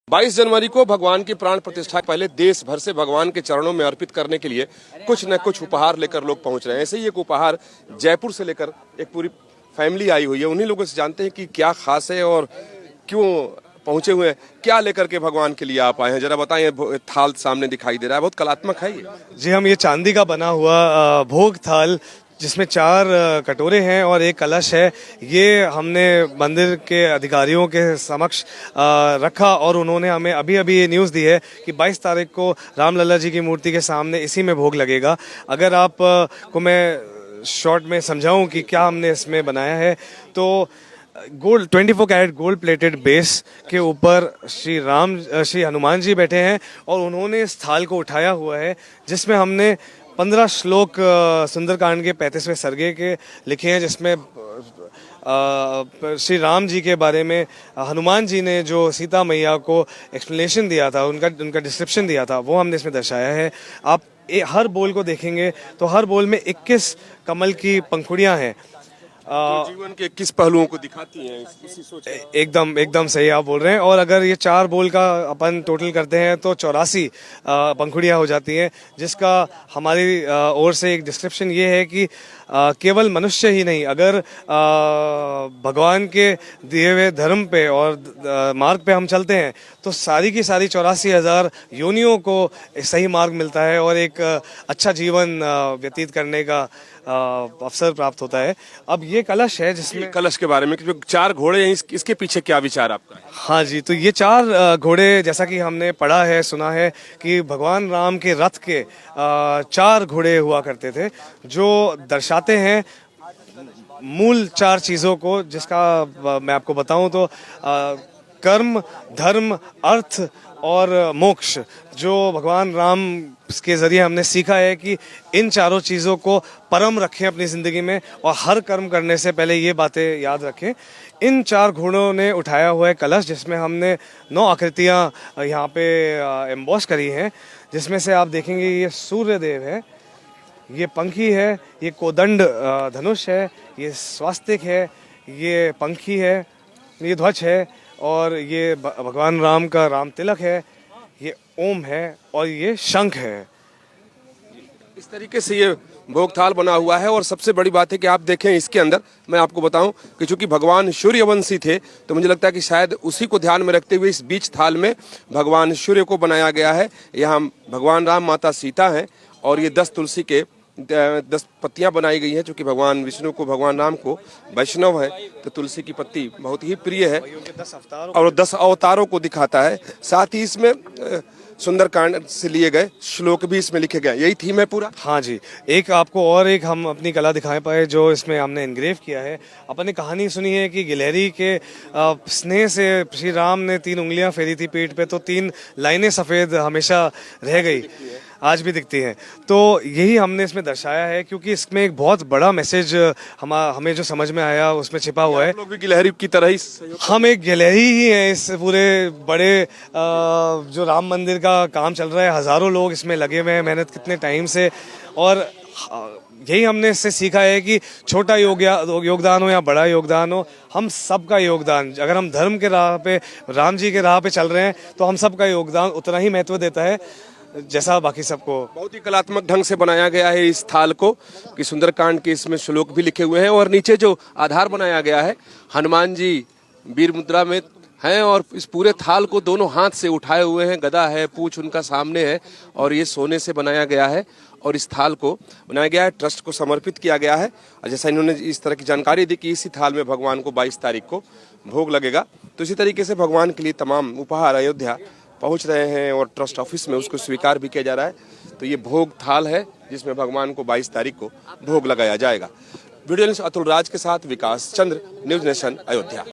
22 जनवरी को भगवान की प्राण प्रतिष्ठा पहले देश भर से भगवान के चरणों में अर्पित करने के लिए कुछ न कुछ उपहार लेकर लोग पहुंच रहे हैं। ऐसे ही एक उपहार जयपुर से लेकर एक पूरी फैमिली आई हुई है। उन्हीं लोगों से जानते हैं कि क्या खास है और क्यों पहुंचे हुए हैं, क्या लेकर के भगवान के लिए आप आए हैं, जरा बताएं। थाल सामने दिखाई दे रहा है, बहुत कलात्मक है ये। जी, हम ये चांदी का बना हुआ भोग थाल जिसमें 4 कटोरे हैं और एक कलश है, ये हमने मंदिर के अधिकारियों के समक्ष रखा और उन्होंने हमें अभी अभी ये न्यूज़ दी है कि 22 तारीख को रामलला जी की मूर्ति के सामने इसी में भोग लगेगा। अगर आप को मैं शॉर्ट में समझाऊं कि क्या हमने इसमें बनाया है, तो gold 24 carat gold plated base के ऊपर श्री हनुमान जी बैठे हैं और उन्होंने इस थाल को उठाया हुआ है जिसमें हमने 15 श्लोक सुंदरकांड के 35वें सर्गे के लिखे हैं, जिसमें श्री राम जी के बारे में हनुमान जी ने जो सीता मैया को एक्सप्लेनेशन दिया था, उनका डिस्क्रिप्शन दिया था, वो हमने इसमें दर्शाया है। आप हर बोल को देखेंगे तो हर बोल में 21 कमल की पंखुड़ियां हैं, जीवन के 21 पहलुओं को दिखाती हैं। इसी सोच एकदम सही आप बोल रहे हैं। और अगर ये 4 बोल का अपन टोटल करते हैं तो 84 पंखुड़ियां हो जाती हैं, जिसका हमारी ओर से एक डिस्क्रिप्शन ये है कि केवल मनुष्य ही नहीं, अगर भगवान के दिए हुए धर्म पे और मार्ग पे हम चलते हैं तो सारी की सारी 84,000 योनियों को सही मार्ग मिलता है और एक अच्छा जीवन व्यतीत करने का अवसर प्राप्त होता है। अब ये कलश है जिसमें कलश के बारे में 4 घोड़े हैं, इसके पीछे क्या विचार आपका है? हाँ जी, तो ये 4 घोड़े, जैसा कि हमने पढ़ा है, सुना है कि भगवान राम के रथ के 4 घोड़े हुआ करते थे, जो दर्शाते हैं मूल 4 चीज़ों को, जिसका मैं आपको बताऊं तो कर्म, धर्म, अर्थ और मोक्ष, जो भगवान राम के जरिए हमने सीखा है कि इन चारों चीज़ों को परम रखें अपनी ज़िंदगी में और हर कर्म करने से पहले ये बातें याद रखें। इन 4 घोड़ों ने उठाया हुआ है कलश, जिसमें हमने 9 आकृतियाँ यहाँ पे एम्बॉस करी हैं, जिसमें से आप देखेंगे ये सूर्य देव है, ये पंखी है, ये कोदंड धनुष है, ये स्वास्तिक है, ये पंखी है, ये ध्वज है, और ये भगवान राम का राम तिलक है, ये ओम है और ये शंख है। इस तरीके से ये भोग थाल बना हुआ है। और सबसे बड़ी बात है कि आप देखें इसके अंदर, मैं आपको बताऊं कि चूंकि भगवान सूर्यवंशी थे, तो मुझे लगता है कि शायद उसी को ध्यान में रखते हुए इस बीच थाल में भगवान सूर्य को बनाया गया है। यहाँ भगवान राम, माता सीता हैं और ये 10 तुलसी के 10 पत्तियां बनाई गई हैं। चूंकि भगवान विष्णु को, भगवान राम को वैष्णव है, तो तुलसी की पत्ती बहुत ही प्रिय है और 10 अवतारों को दिखाता है। साथ ही इसमें सुंदरकांड से लिए गए श्लोक भी इसमें लिखे गए। यही थीम है पूरा। हाँ जी, एक आपको और एक हम अपनी कला दिखाए पाए जो इसमें हमने इनग्रेव किया है। अपन ने कहानी सुनी है कि गिलहरी के स्नेह से श्री राम ने 3 उंगलियां फेरी थी पीठ पे, तो 3 लाइनें सफ़ेद हमेशा रह गई, आज भी दिखती हैं। तो यही हमने इसमें दर्शाया है, क्योंकि इसमें एक बहुत बड़ा मैसेज हमें जो समझ में आया उसमें छिपा हुआ है। आप लोग भी गिलहरी की तरह ही हम एक गिलहरी ही हैं इस पूरे बड़े जो राम मंदिर का काम चल रहा है। हज़ारों लोग इसमें लगे हुए हैं मेहनत कितने टाइम से, और यही हमने इससे सीखा है कि छोटा योगदान हो या बड़ा योगदान हो, हम सबका योगदान, अगर हम धर्म के राह पे, राम जी के राह पे चल रहे हैं, तो हम सबका योगदान उतना ही महत्व देता है जैसा बाकी सबको। बहुत ही कलात्मक ढंग से बनाया गया है इस थाल को, कि सुंदरकांड के इसमें श्लोक भी लिखे हुए हैं और नीचे जो आधार बनाया गया है, हनुमान जी वीर मुद्रा में हैं और इस पूरे थाल को दोनों हाथ से उठाए हुए हैं। गदा है, पूंछ उनका सामने है और ये सोने से बनाया गया है और इस थाल को बनाया गया है, ट्रस्ट को समर्पित किया गया है। और जैसा इन्होंने इस तरह की जानकारी दी कि इसी थाल में भगवान को 22 तारीख को भोग लगेगा, तो इसी तरीके से भगवान के लिए तमाम उपहार अयोध्या पहुंच रहे हैं और ट्रस्ट ऑफिस में उसको स्वीकार भी किया जा रहा है। तो ये भोग थाल है जिसमें भगवान को 22 तारीख को भोग लगाया जाएगा। वीडियो जर्नलिस्ट अतुल राज के साथ विकास चंद्र, न्यूज नेशन, अयोध्या।